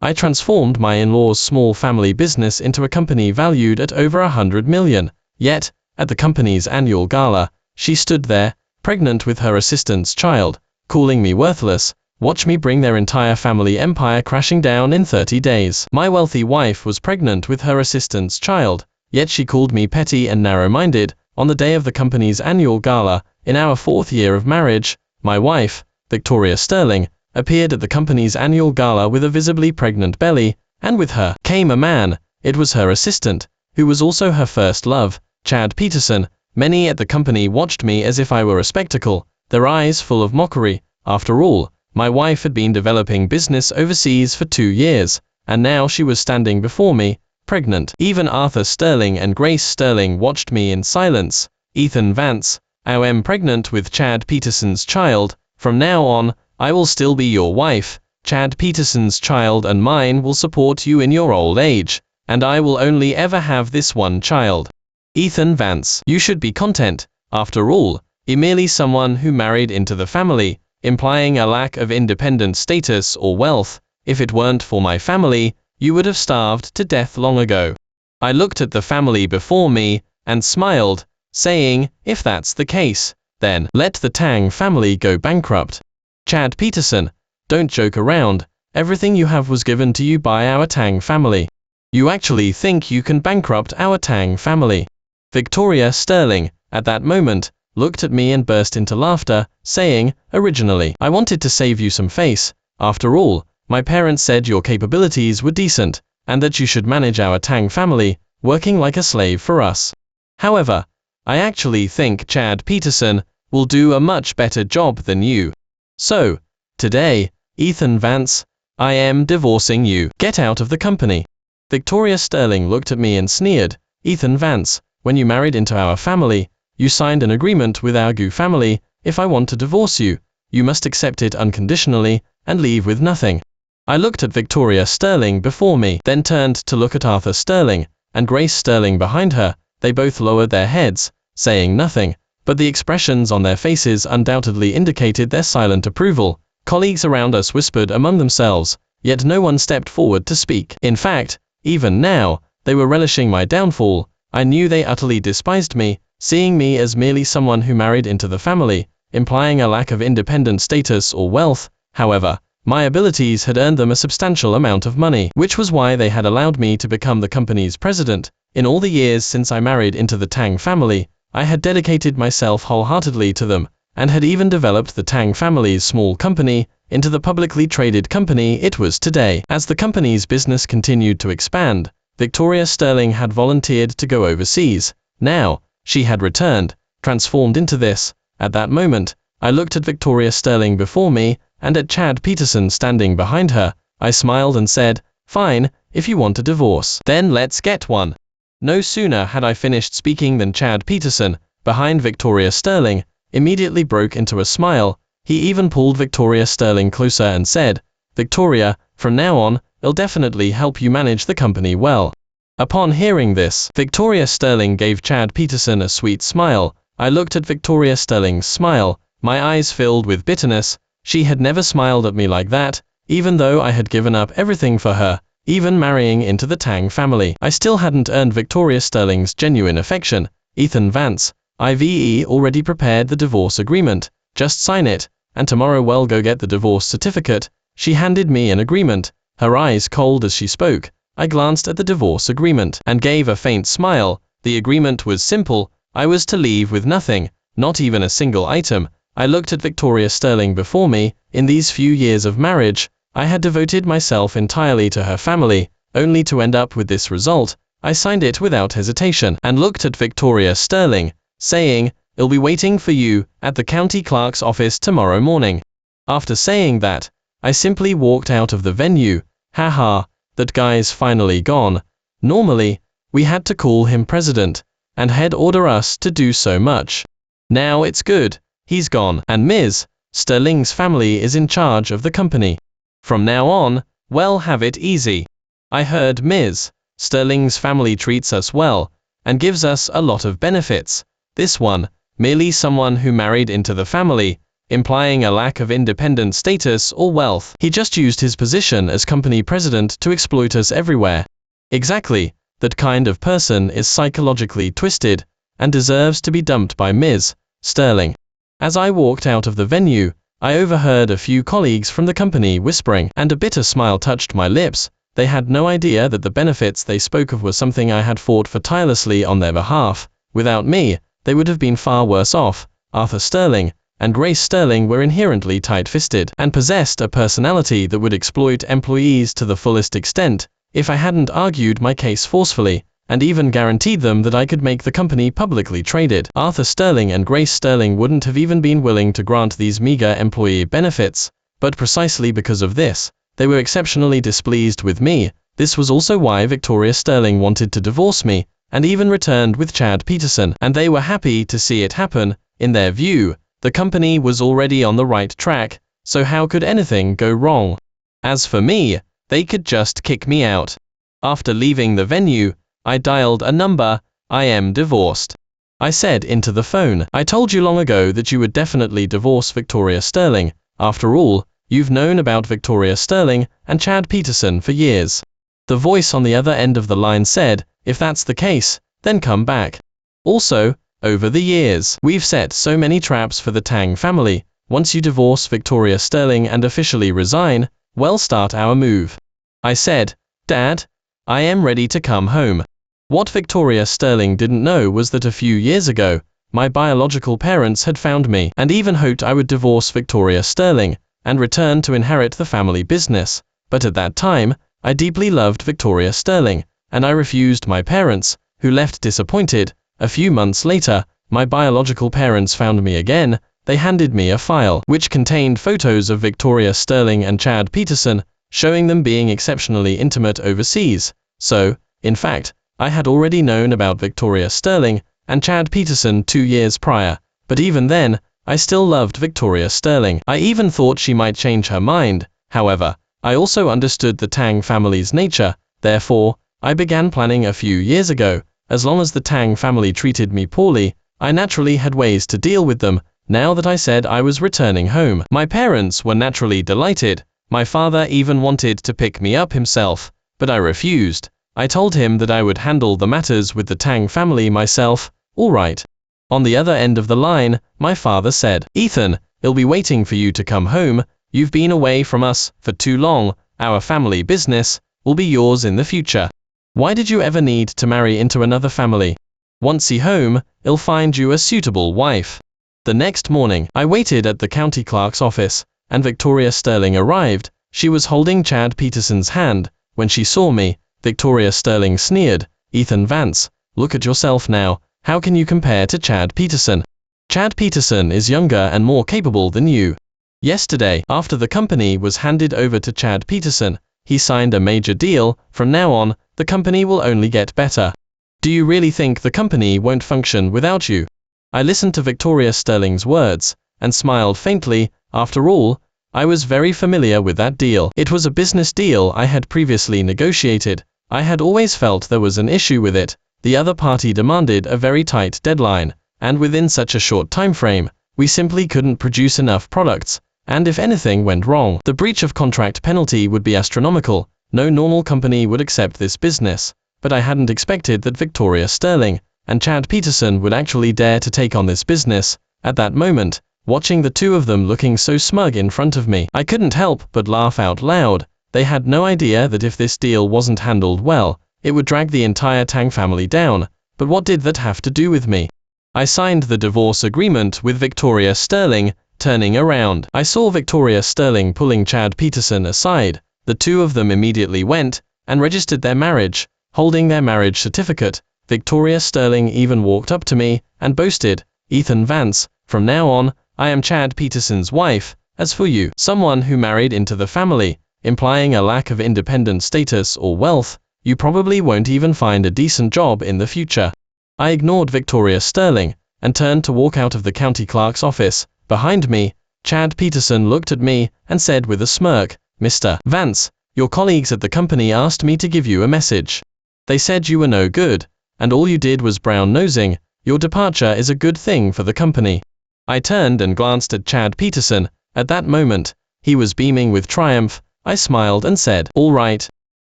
I transformed my in-laws' small family business into a company valued at over 100 million. Yet, at the company's annual gala, she stood there, pregnant with her assistant's child, calling me worthless. Watch me bring their entire family empire crashing down in 30 days. My wealthy wife was pregnant with her assistant's child, yet she called me petty and narrow-minded. On the day of the company's annual gala, in our 4th year of marriage, my wife, Victoria Sterling, appeared at the company's annual gala with a visibly pregnant belly, and with her came a man. It was her assistant, who was also her first love, Chad Peterson. Many at the company watched me as if I were a spectacle, their eyes full of mockery. After all, my wife had been developing business overseas for 2 years, and now she was standing before me, pregnant. Even Arthur Sterling and Grace Sterling watched me in silence. Ethan Vance, I am pregnant with Chad Peterson's child. From now on, I will still be your wife. Chad Peterson's child and mine will support you in your old age, and I will only ever have this one child. Ethan Vance, you should be content. After all, you're merely someone who married into the family, implying a lack of independent status or wealth. If it weren't for my family, you would have starved to death long ago. I looked at the family before me, and smiled, saying, if that's the case, then let the Tang family go bankrupt. Chad Peterson, don't joke around. Everything you have was given to you by our Tang family. You actually think you can bankrupt our Tang family? Victoria Sterling, at that moment, looked at me and burst into laughter, saying, originally, I wanted to save you some face. After all, my parents said your capabilities were decent, and that you should manage our Tang family, working like a slave for us. However, I actually think Chad Peterson will do a much better job than you. So, today, Ethan Vance, I am divorcing you. Get out of the company. Victoria Sterling looked at me and sneered. Ethan Vance, when you married into our family, you signed an agreement with our Gu family. If I want to divorce you, you must accept it unconditionally, and leave with nothing. I looked at Victoria Sterling before me, then turned to look at Arthur Sterling, and Grace Sterling behind her. They both lowered their heads, saying nothing, but the expressions on their faces undoubtedly indicated their silent approval. Colleagues around us whispered among themselves, yet no one stepped forward to speak. In fact, even now, they were relishing my downfall. I knew they utterly despised me, seeing me as merely someone who married into the family, implying a lack of independent status or wealth. However, my abilities had earned them a substantial amount of money, which was why they had allowed me to become the company's president. In all the years since I married into the Tang family, I had dedicated myself wholeheartedly to them, and had even developed the Tang family's small company into the publicly traded company it was today. As the company's business continued to expand, Victoria Sterling had volunteered to go overseas. Now, she had returned, transformed into this. At that moment, I looked at Victoria Sterling before me, and at Chad Peterson standing behind her. I smiled and said, fine, if you want a divorce, then let's get one. No sooner had I finished speaking than Chad Peterson, behind Victoria Sterling, immediately broke into a smile. He even pulled Victoria Sterling closer and said, Victoria, from now on, I'll definitely help you manage the company well. Upon hearing this, Victoria Sterling gave Chad Peterson a sweet smile. I looked at Victoria Sterling's smile, my eyes filled with bitterness. She had never smiled at me like that, even though I had given up everything for her, even marrying into the Tang family. I still hadn't earned Victoria Sterling's genuine affection. Ethan Vance, I've already prepared the divorce agreement. Just sign it, and tomorrow we'll go get the divorce certificate. She handed me an agreement, her eyes cold as she spoke. I glanced at the divorce agreement and gave a faint smile. The agreement was simple. I was to leave with nothing, not even a single item. I looked at Victoria Sterling before me. In these few years of marriage, I had devoted myself entirely to her family, only to end up with this result. I signed it without hesitation and looked at Victoria Sterling, saying, I'll be waiting for you at the county clerk's office tomorrow morning. After saying that, I simply walked out of the venue. Haha, that guy's finally gone. Normally, we had to call him president, and he'd order us to do so much. Now it's good, he's gone, and Ms. Sterling's family is in charge of the company. From now on, we'll have it easy. I heard Ms. Sterling's family treats us well, and gives us a lot of benefits. This one, merely someone who married into the family, implying a lack of independent status or wealth. He just used his position as company president to exploit us everywhere. Exactly, that kind of person is psychologically twisted and deserves to be dumped by Ms. Sterling. As I walked out of the venue, I overheard a few colleagues from the company whispering, and a bitter smile touched my lips. They had no idea that the benefits they spoke of were something I had fought for tirelessly on their behalf. Without me, they would have been far worse off. Arthur Sterling and Grace Sterling were inherently tight-fisted and possessed a personality that would exploit employees to the fullest extent. If I hadn't argued my case forcefully, and even guaranteed them that I could make the company publicly traded, Arthur Sterling and Grace Sterling wouldn't have even been willing to grant these meager employee benefits. But precisely because of this, they were exceptionally displeased with me. This was also why Victoria Sterling wanted to divorce me, and even returned with Chad Peterson, and they were happy to see it happen. In their view, the company was already on the right track, so how could anything go wrong? As for me, they could just kick me out. After leaving the venue, I dialed a number. "I am divorced," I said into the phone. "I told you long ago that you would definitely divorce Victoria Sterling. After all, you've known about Victoria Sterling and Chad Peterson for years." The voice on the other end of the line said, "If that's the case, then come back. Also, over the years, we've set so many traps for the Tang family. Once you divorce Victoria Sterling and officially resign, we'll start our move." I said, "Dad, I am ready to come home." What Victoria Sterling didn't know was that a few years ago, my biological parents had found me and even hoped I would divorce Victoria Sterling and return to inherit the family business. But at that time, I deeply loved Victoria Sterling, and I refused my parents, who left disappointed. A few months later, my biological parents found me again. They handed me a file which contained photos of Victoria Sterling and Chad Peterson, showing them being exceptionally intimate overseas. So, in fact, I had already known about Victoria Sterling and Chad Peterson 2 years prior, but even then, I still loved Victoria Sterling. I even thought she might change her mind. However, I also understood the Tang family's nature. Therefore, I began planning a few years ago. As long as the Tang family treated me poorly, I naturally had ways to deal with them. Now that I said I was returning home, my parents were naturally delighted. My father even wanted to pick me up himself, but I refused. I told him that I would handle the matters with the Tang family myself. "All right." On the other end of the line, my father said, "Ethan, he'll be waiting for you to come home. You've been away from us for too long. Our family business will be yours in the future. Why did you ever need to marry into another family? Once he's home, he'll find you a suitable wife." The next morning, I waited at the county clerk's office, and Victoria Sterling arrived. She was holding Chad Peterson's hand. When she saw me, Victoria Sterling sneered, "Ethan Vance, look at yourself now. How can you compare to Chad Peterson? Chad Peterson is younger and more capable than you." Yesterday, after the company was handed over to Chad Peterson, he signed a major deal. "From now on, the company will only get better. Do you really think the company won't function without you?" I listened to Victoria Sterling's words, and smiled faintly. After all, I was very familiar with that deal. It was a business deal I had previously negotiated. I had always felt there was an issue with it. The other party demanded a very tight deadline, and within such a short time frame, we simply couldn't produce enough products, and if anything went wrong, the breach of contract penalty would be astronomical. No normal company would accept this business, but I hadn't expected that Victoria Sterling and Chad Peterson would actually dare to take on this business. At that moment, watching the two of them looking so smug in front of me, I couldn't help but laugh out loud. They had no idea that if this deal wasn't handled well, it would drag the entire Tang family down. But what did that have to do with me? I signed the divorce agreement with Victoria Sterling. Turning around, I saw Victoria Sterling pulling Chad Peterson aside. The two of them immediately went and registered their marriage, holding their marriage certificate. Victoria Sterling even walked up to me and boasted, "Ethan Vance, from now on, I am Chad Peterson's wife. As for you, someone who married into the family," implying a lack of independent status or wealth, "you probably won't even find a decent job in the future." I ignored Victoria Sterling and turned to walk out of the county clerk's office. Behind me, Chad Peterson looked at me and said with a smirk, "Mr. Vance, your colleagues at the company asked me to give you a message. They said you were no good, and all you did was brown-nosing. Your departure is a good thing for the company." I turned and glanced at Chad Peterson. At that moment, he was beaming with triumph. I smiled and said, "All right.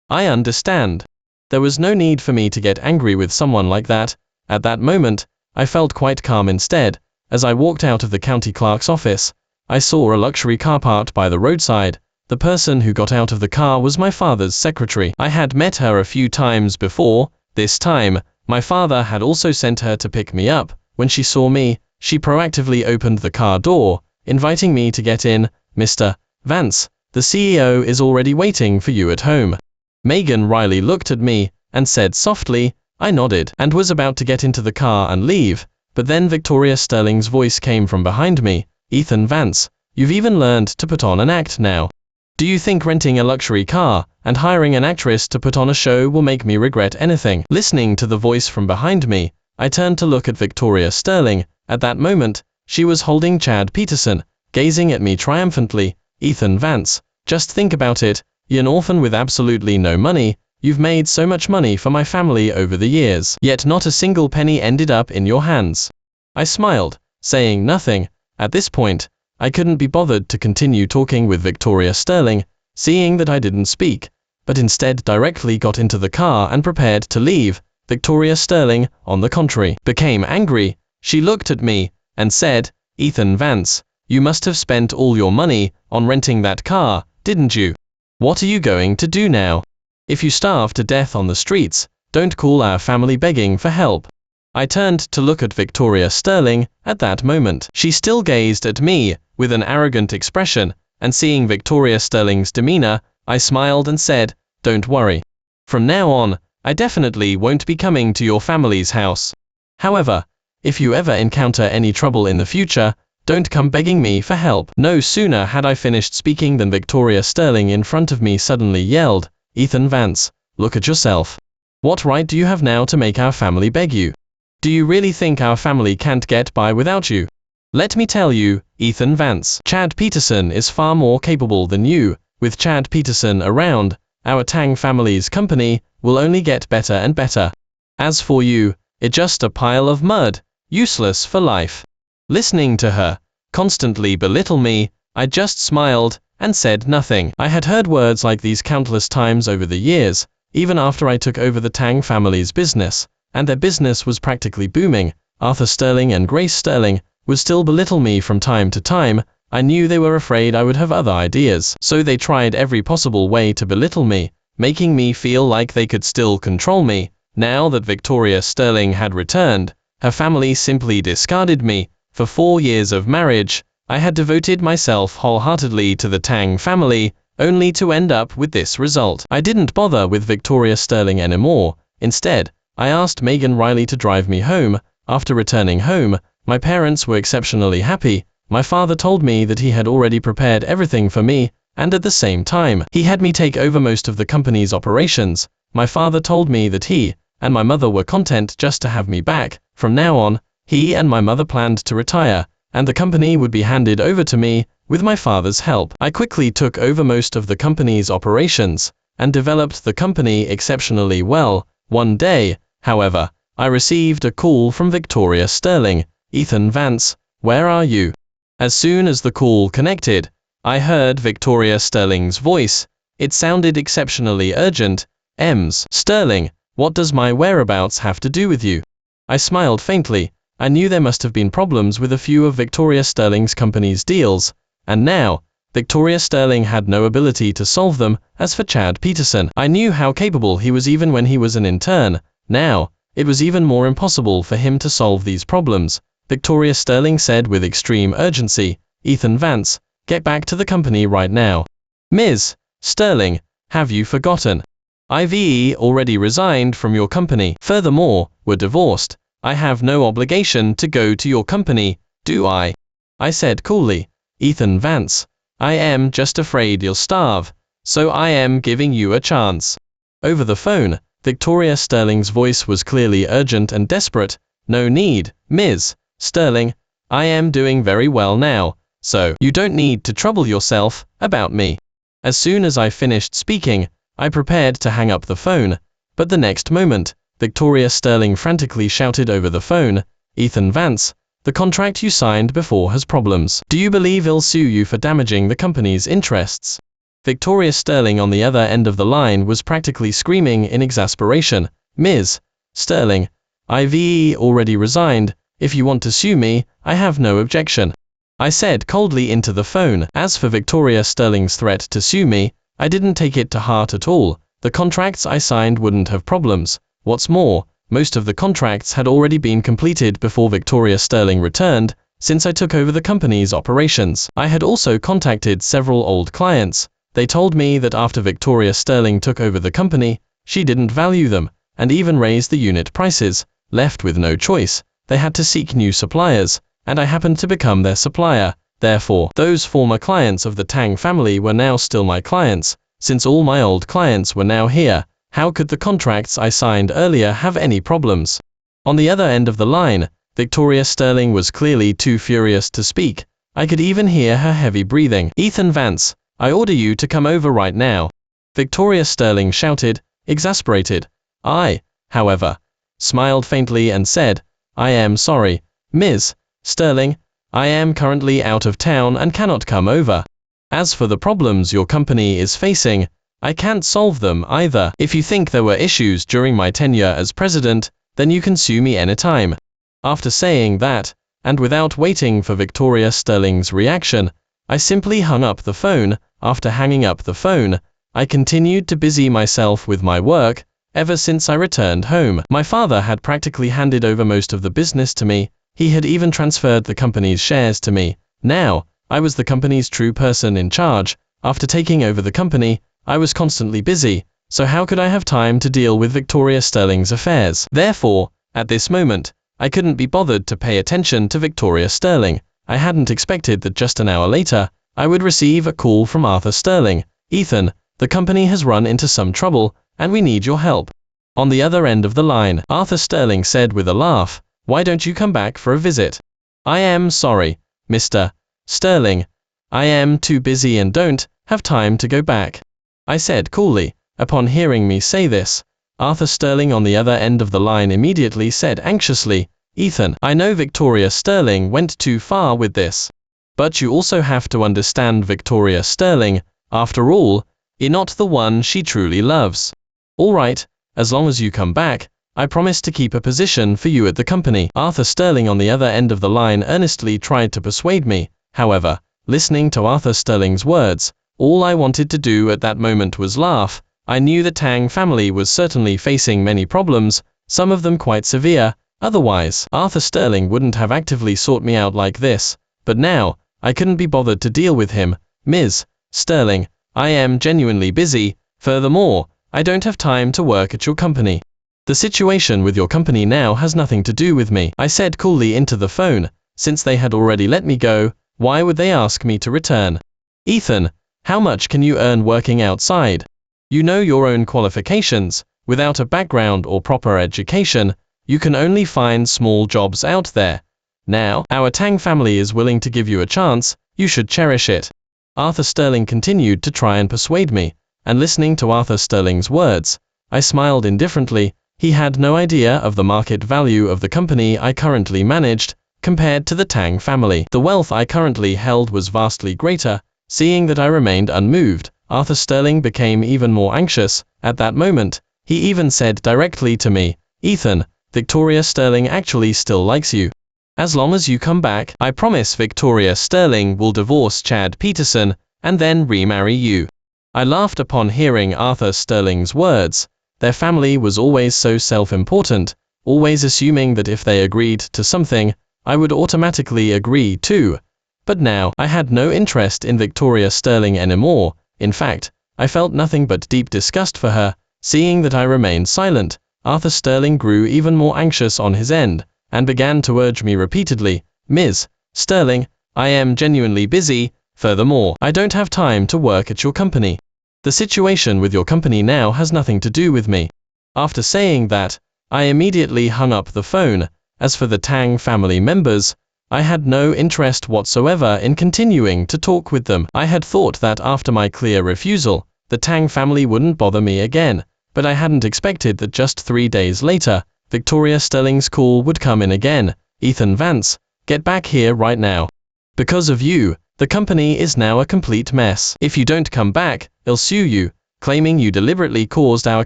I understand." There was no need for me to get angry with someone like that. At that moment, I felt quite calm instead. As I walked out of the county clerk's office, I saw a luxury car parked by the roadside. The person who got out of the car was my father's secretary. I had met her a few times before. This time, my father had also sent her to pick me up. When she saw me, she proactively opened the car door, inviting me to get in. "Mr. Vance, the CEO is already waiting for you at home." Megan Riley looked at me and said softly. I nodded and was about to get into the car and leave, but then Victoria Sterling's voice came from behind me. "Ethan Vance, you've even learned to put on an act now. Do you think renting a luxury car and hiring an actress to put on a show will make me regret anything?" Listening to the voice from behind me, I turned to look at Victoria Sterling. At that moment, she was holding Chad Peterson, gazing at me triumphantly. "Ethan Vance, just think about it. You're an orphan with absolutely no money. You've made so much money for my family over the years, yet not a single penny ended up in your hands." I smiled, saying nothing. At this point, I couldn't be bothered to continue talking with Victoria Sterling. Seeing that I didn't speak, but instead directly got into the car and prepared to leave, Victoria Sterling, on the contrary, became angry. She looked at me and said, "Ethan Vance, you must have spent all your money on renting that car, didn't you? What are you going to do now? If you starve to death on the streets, don't call our family begging for help." I turned to look at Victoria Sterling. At that moment, she still gazed at me with an arrogant expression, and seeing Victoria Sterling's demeanor, I smiled and said, "Don't worry. From now on, I definitely won't be coming to your family's house. However, if you ever encounter any trouble in the future, don't come begging me for help." No sooner had I finished speaking than Victoria Sterling in front of me suddenly yelled, "Ethan Vance, look at yourself. What right do you have now to make our family beg you? Do you really think our family can't get by without you? Let me tell you, Ethan Vance, Chad Peterson is far more capable than you. With Chad Peterson around, our Tang family's company will only get better and better. As for you, it's just a pile of mud, useless for life." Listening to her constantly belittle me, I just smiled and said nothing. I had heard words like these countless times over the years, even after I took over the Tang family's business, and their business was practically booming. Arthur Sterling and Grace Sterling would still belittle me from time to time. I knew they were afraid I would have other ideas, so they tried every possible way to belittle me, making me feel like they could still control me. Now that Victoria Sterling had returned, her family simply discarded me. For 4 years of marriage, I had devoted myself wholeheartedly to the Tang family, only to end up with this result. I didn't bother with Victoria Sterling anymore. Instead, I asked Megan Riley to drive me home. After returning home, my parents were exceptionally happy. My father told me that he had already prepared everything for me, and at the same time, he had me take over most of the company's operations. My father told me that he and my mother were content just to have me back. From now on, he and my mother planned to retire, and the company would be handed over to me, with my father's help. I quickly took over most of the company's operations, and developed the company exceptionally well. One day, however, I received a call from Victoria Sterling. "Ethan Vance, where are you?" As soon as the call connected, I heard Victoria Sterling's voice. It sounded exceptionally urgent. "Ms. Sterling, what does my whereabouts have to do with you?" I smiled faintly. I knew there must have been problems with a few of Victoria Sterling's company's deals, and now, Victoria Sterling had no ability to solve them. As for Chad Peterson, I knew how capable he was even when he was an intern. Now, it was even more impossible for him to solve these problems. Victoria Sterling said with extreme urgency, "Ethan Vance, get back to the company right now." "Ms. Sterling, have you forgotten? I've already resigned from your company. Furthermore, we're divorced. I have no obligation to go to your company, do I?" I said coolly, "Ethan Vance, I am just afraid you'll starve, so I am giving you a chance." Over the phone, Victoria Sterling's voice was clearly urgent and desperate. "No need, Ms. Sterling. I am doing very well now, so you don't need to trouble yourself about me." As soon as I finished speaking, I prepared to hang up the phone, but the next moment, Victoria Sterling frantically shouted over the phone, "Ethan Vance, The contract you signed before has problems. Do you believe he'll sue you for damaging the company's interests? Victoria Sterling on the other end of the line was practically screaming in exasperation. Ms. Sterling, I've already resigned. If you want to sue me, I have no objection. I said coldly into the phone. As for Victoria Sterling's threat to sue me, I didn't take it to heart at all. The contracts I signed wouldn't have problems. What's more, most of the contracts had already been completed before Victoria Sterling returned, since I took over the company's operations. I had also contacted several old clients. They told me that after Victoria Sterling took over the company, she didn't value them, and even raised the unit prices. Left with no choice, they had to seek new suppliers, and I happened to become their supplier. Therefore, those former clients of the Tang family were now still my clients. Since all my old clients were now here, how could the contracts I signed earlier have any problems? On the other end of the line, Victoria Sterling was clearly too furious to speak. I could even hear her heavy breathing. Ethan Vance, I order you to come over right now, Victoria Sterling shouted, exasperated. I, however, smiled faintly and said, I am sorry, Ms. Sterling, I am currently out of town and cannot come over. As for the problems your company is facing, I can't solve them either. If you think there were issues during my tenure as president, then you can sue me anytime. After saying that, and without waiting for Victoria Sterling's reaction, I simply hung up the phone. After hanging up the phone, I continued to busy myself with my work. Ever since I returned home, my father had practically handed over most of the business to me. He had even transferred the company's shares to me. Now, I was the company's true person in charge. After taking over the company, I was constantly busy, so how could I have time to deal with Victoria Sterling's affairs? Therefore, at this moment, I couldn't be bothered to pay attention to Victoria Sterling. I hadn't expected that just an hour later, I would receive a call from Arthur Sterling. Ethan, the company has run into some trouble, and we need your help. On the other end of the line, Arthur Sterling said with a laugh, why don't you come back for a visit? I am sorry, Mr. Sterling. I am too busy and don't have time to go back, I said coolly. Upon hearing me say this, Arthur Sterling on the other end of the line immediately said anxiously, Ethan, I know Victoria Sterling went too far with this. But you also have to understand Victoria Sterling, after all, you're not the one she truly loves. All right, as long as you come back, I promise to keep a position for you at the company. Arthur Sterling on the other end of the line earnestly tried to persuade me. However, listening to Arthur Sterling's words, all I wanted to do at that moment was laugh. I knew the Tang family was certainly facing many problems, some of them quite severe. Otherwise, Arthur Sterling wouldn't have actively sought me out like this. But now, I couldn't be bothered to deal with him. Ms. Sterling, I am genuinely busy. Furthermore, I don't have time to work at your company. The situation with your company now has nothing to do with me, I said coolly into the phone. Since they had already let me go, why would they ask me to return? Ethan, how much can you earn working outside? You know your own qualifications. Without a background or proper education, you can only find small jobs out there. Now, our Tang family is willing to give you a chance. You should cherish it. Arthur Sterling continued to try and persuade me, and listening to Arthur Sterling's words, I smiled indifferently. He had no idea of the market value of the company I currently managed, compared to the Tang family. The wealth I currently held was vastly greater. Seeing that I remained unmoved, Arthur Sterling became even more anxious. At that moment, he even said directly to me, Ethan, Victoria Sterling actually still likes you. As long as you come back, I promise Victoria Sterling will divorce Chad Peterson, and then remarry you. I laughed upon hearing Arthur Sterling's words. Their family was always so self-important, always assuming that if they agreed to something, I would automatically agree too. But now, I had no interest in Victoria Sterling anymore. In fact, I felt nothing but deep disgust for her. Seeing that I remained silent, Arthur Sterling grew even more anxious on his end, and began to urge me repeatedly, Ms. Sterling, I am genuinely busy. Furthermore, I don't have time to work at your company. The situation with your company now has nothing to do with me. After saying that, I immediately hung up the phone. As for the Tang family members, I had no interest whatsoever in continuing to talk with them. I had thought that after my clear refusal, the Tang family wouldn't bother me again, but I hadn't expected that just 3 days later, Victoria Sterling's call would come in again. Ethan Vance, get back here right now. Because of you, the company is now a complete mess. If you don't come back, I'll sue you, claiming you deliberately caused our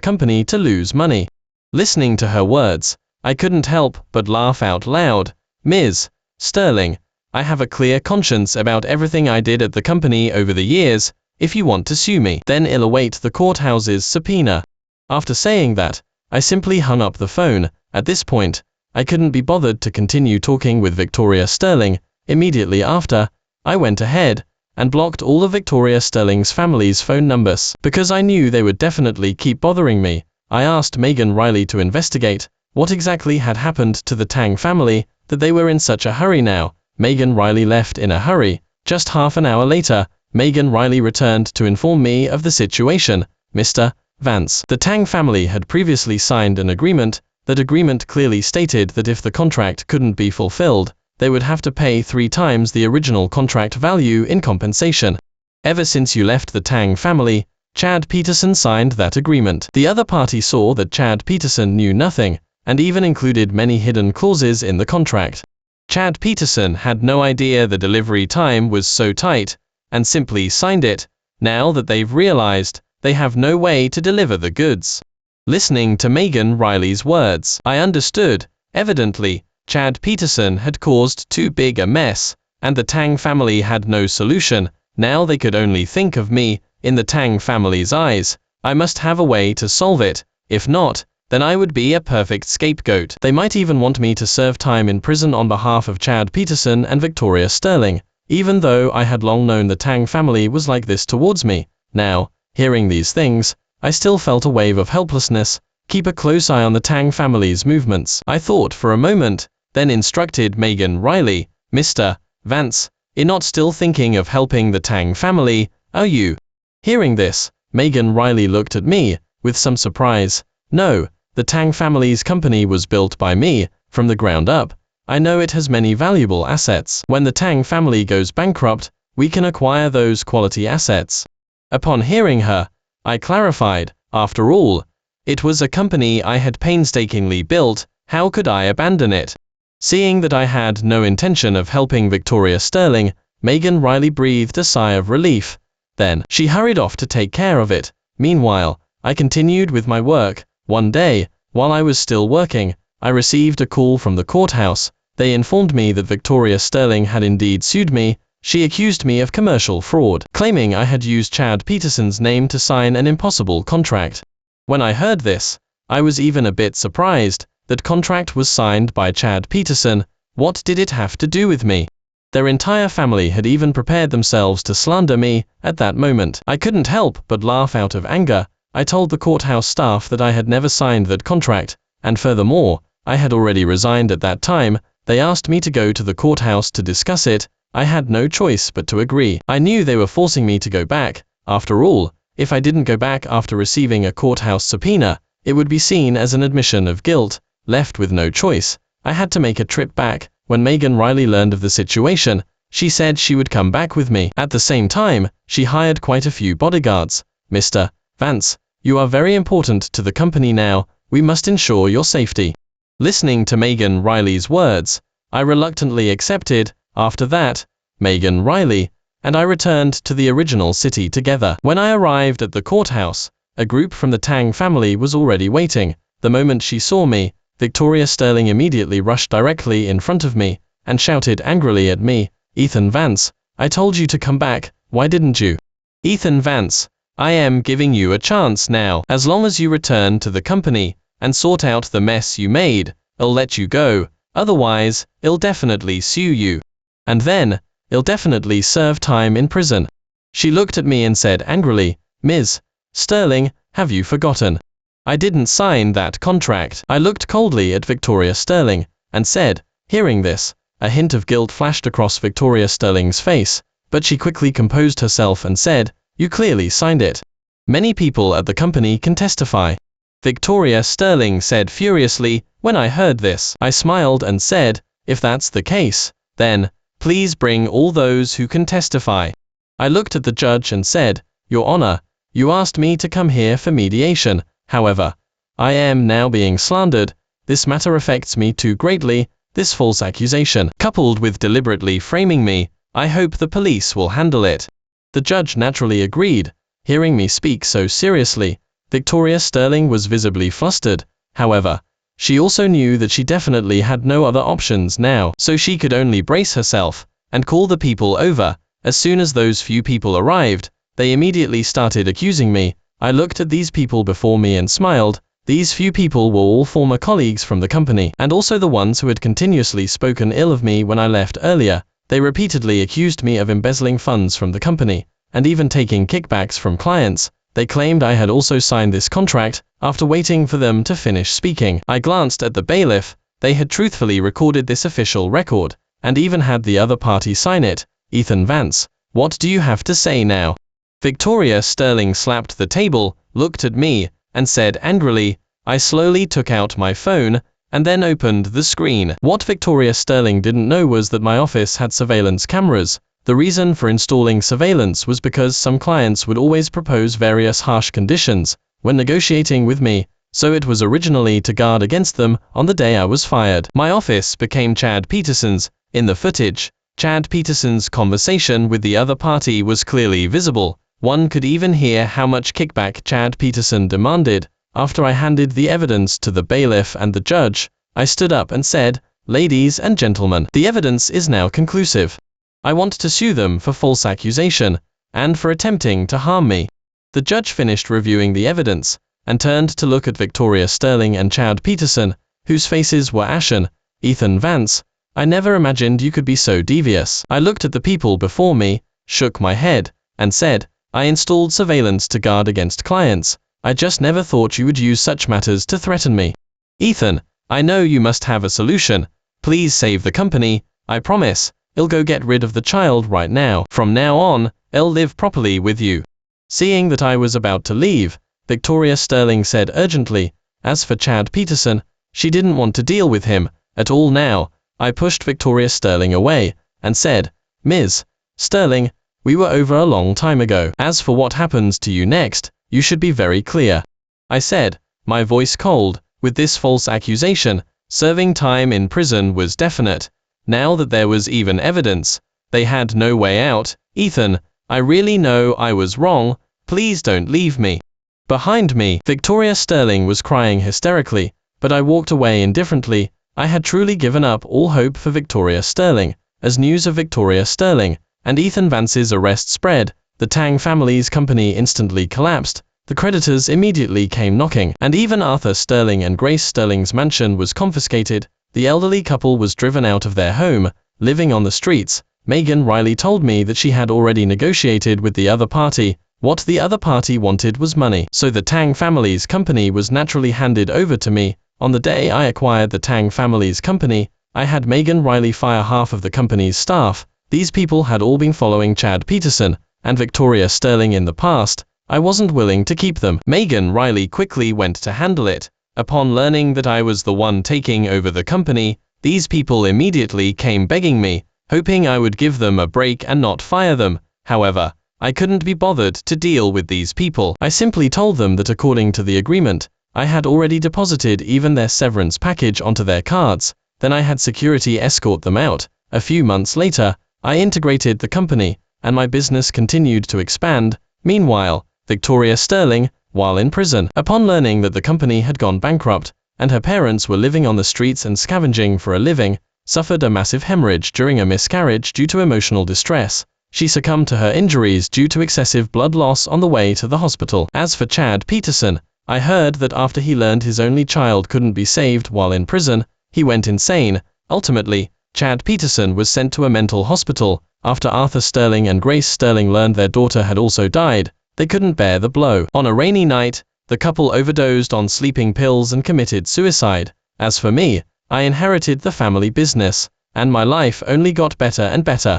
company to lose money." Listening to her words, I couldn't help but laugh out loud. "Ms. Sterling, I have a clear conscience about everything I did at the company over the years. If you want to sue me, then I'll await the courthouse's subpoena." After saying that, I simply hung up the phone. At this point, I couldn't be bothered to continue talking with Victoria Sterling. Immediately after, I went ahead and blocked all of Victoria Sterling's family's phone numbers. Because I knew they would definitely keep bothering me, I asked Megan Riley to investigate what exactly had happened to the Tang family that they were in such a hurry now. Megan Riley left in a hurry. Just half an hour later, Megan Riley returned to inform me of the situation. "Mr. Vance, the Tang family had previously signed an agreement. That agreement clearly stated that if the contract couldn't be fulfilled, they would have to pay 3 times the original contract value in compensation. Ever since you left the Tang family, Chad Peterson signed that agreement. The other party saw that Chad Peterson knew nothing, and even included many hidden clauses in the contract. Chad Peterson had no idea the delivery time was so tight, and simply signed it. Now that they've realized, they have no way to deliver the goods." Listening to Megan Riley's words, I understood. Evidently, Chad Peterson had caused too big a mess, and the Tang family had no solution. Now they could only think of me. In the Tang family's eyes, I must have a way to solve it. If not, then I would be a perfect scapegoat. They might even want me to serve time in prison on behalf of Chad Peterson and Victoria Sterling, even though I had long known the Tang family was like this towards me. Now, hearing these things, I still felt a wave of helplessness. "Keep a close eye on the Tang family's movements," I thought for a moment, then instructed Megan Riley. "Mr. Vance, you're not still thinking of helping the Tang family, are you?" Hearing this, Megan Riley looked at me with some surprise. "No, the Tang family's company was built by me, from the ground up. I know it has many valuable assets. When the Tang family goes bankrupt, we can acquire those quality assets." Upon hearing her, I clarified, after all, it was a company I had painstakingly built. How could I abandon it? Seeing that I had no intention of helping Victoria Sterling, Megan Riley breathed a sigh of relief. Then, she hurried off to take care of it. Meanwhile, I continued with my work. One day, while I was still working, I received a call from the courthouse. They informed me that Victoria Sterling had indeed sued me. She accused me of commercial fraud, claiming I had used Chad Peterson's name to sign an impossible contract. When I heard this, I was even a bit surprised. That contract was signed by Chad Peterson. What did it have to do with me? Their entire family had even prepared themselves to slander me. At that moment, I couldn't help but laugh out of anger. I told the courthouse staff that I had never signed that contract, and furthermore, I had already resigned at that time. They asked me to go to the courthouse to discuss it. I had no choice but to agree. I knew they were forcing me to go back. After all, if I didn't go back after receiving a courthouse subpoena, it would be seen as an admission of guilt. Left with no choice, I had to make a trip back. When Megan Riley learned of the situation, she said she would come back with me. At the same time, she hired quite a few bodyguards. "Mr. Vance, you are very important to the company now. We must ensure your safety." Listening to Megan Riley's words, I reluctantly accepted. After that, Megan Riley and I returned to the original city together. When I arrived at the courthouse, a group from the Tang family was already waiting. The moment she saw me, Victoria Sterling immediately rushed directly in front of me and shouted angrily at me, "Ethan Vance, I told you to come back, why didn't you?" "Ethan Vance, I am giving you a chance now. As long as you return to the company and sort out the mess you made, I'll let you go. Otherwise, I'll definitely sue you. And then, I'll definitely serve time in prison." She looked at me and said angrily, "Ms. Sterling, have you forgotten? I didn't sign that contract." I looked coldly at Victoria Sterling and said, hearing this, a hint of guilt flashed across Victoria Sterling's face, but she quickly composed herself and said, "You clearly signed it. Many people at the company can testify." Victoria Sterling said furiously. When I heard this, I smiled and said, "If that's the case, then, please bring all those who can testify." I looked at the judge and said, "Your Honor, you asked me to come here for mediation. However, I am now being slandered. This matter affects me too greatly. This false accusation, coupled with deliberately framing me, I hope the police will handle it. The judge naturally agreed. Hearing me speak so seriously, Victoria Sterling was visibly flustered. However, she also knew that she definitely had no other options now, so she could only brace herself and call the people over. As soon as those few people arrived, they immediately started accusing me. I looked at these people before me and smiled. These few people were all former colleagues from the company, and also the ones who had continuously spoken ill of me when I left earlier. They repeatedly accused me of embezzling funds from the company, and even taking kickbacks from clients. They claimed I had also signed this contract. After waiting for them to finish speaking, I glanced at the bailiff. They had truthfully recorded this official record, and even had the other party sign it. Ethan Vance, what do you have to say now? Victoria Sterling slapped the table, looked at me, and said angrily. I slowly took out my phone, and then opened the screen. What Victoria Sterling didn't know was that my office had surveillance cameras. The reason for installing surveillance was because some clients would always propose various harsh conditions when negotiating with me, so it was originally to guard against them. On the day I was fired, my office became Chad Peterson's. In the footage, Chad Peterson's conversation with the other party was clearly visible. One could even hear how much kickback Chad Peterson demanded. After I handed the evidence to the bailiff and the judge, I stood up and said, "Ladies and gentlemen, the evidence is now conclusive. I want to sue them for false accusation, and for attempting to harm me." The judge finished reviewing the evidence, and turned to look at Victoria Sterling and Chad Peterson, whose faces were ashen. Ethan Vance, I never imagined you could be so devious. I looked at the people before me, shook my head, and said, I installed surveillance to guard against clients. I just never thought you would use such matters to threaten me. Ethan, I know you must have a solution. Please save the company. I promise, I'll go get rid of the child right now. From now on, I'll live properly with you. Seeing that I was about to leave, Victoria Sterling said urgently, as for Chad Peterson, she didn't want to deal with him at all now. I pushed Victoria Sterling away, and said, Ms. Sterling, we were over a long time ago. As for what happens to you next, you should be very clear. I said, my voice cold. With this false accusation, serving time in prison was definite. Now that there was even evidence, they had no way out. Ethan, I really know I was wrong. Please don't leave me. Behind me, Victoria Sterling was crying hysterically, but I walked away indifferently. I had truly given up all hope for Victoria Sterling. As news of Victoria Sterling and Ethan Vance's arrest spread, the Tang family's company instantly collapsed. The creditors immediately came knocking, and even Arthur Sterling and Grace Sterling's mansion was confiscated. The elderly couple was driven out of their home, living on the streets. Megan Riley told me that she had already negotiated with the other party. What the other party wanted was money, so the Tang family's company was naturally handed over to me. On the day I acquired the Tang family's company, I had Megan Riley fire half of the company's staff. These people had all been following Chad Peterson and Victoria Sterling in the past. I wasn't willing to keep them. Megan Riley quickly went to handle it. Upon learning that I was the one taking over the company, these people immediately came begging me, hoping I would give them a break and not fire them. However, I couldn't be bothered to deal with these people. I simply told them that according to the agreement, I had already deposited even their severance package onto their cards. Then I had security escort them out. A few months later, I integrated the company, and my business continued to expand. Meanwhile, Victoria Sterling, while in prison, upon learning that the company had gone bankrupt, and her parents were living on the streets and scavenging for a living, suffered a massive hemorrhage during a miscarriage due to emotional distress. She succumbed to her injuries due to excessive blood loss on the way to the hospital. As for Chad Peterson, I heard that after he learned his only child couldn't be saved while in prison, he went insane. Ultimately, Chad Peterson was sent to a mental hospital. After Arthur Sterling and Grace Sterling learned their daughter had also died, they couldn't bear the blow. On a rainy night, the couple overdosed on sleeping pills and committed suicide. As for me, I inherited the family business, and my life only got better and better.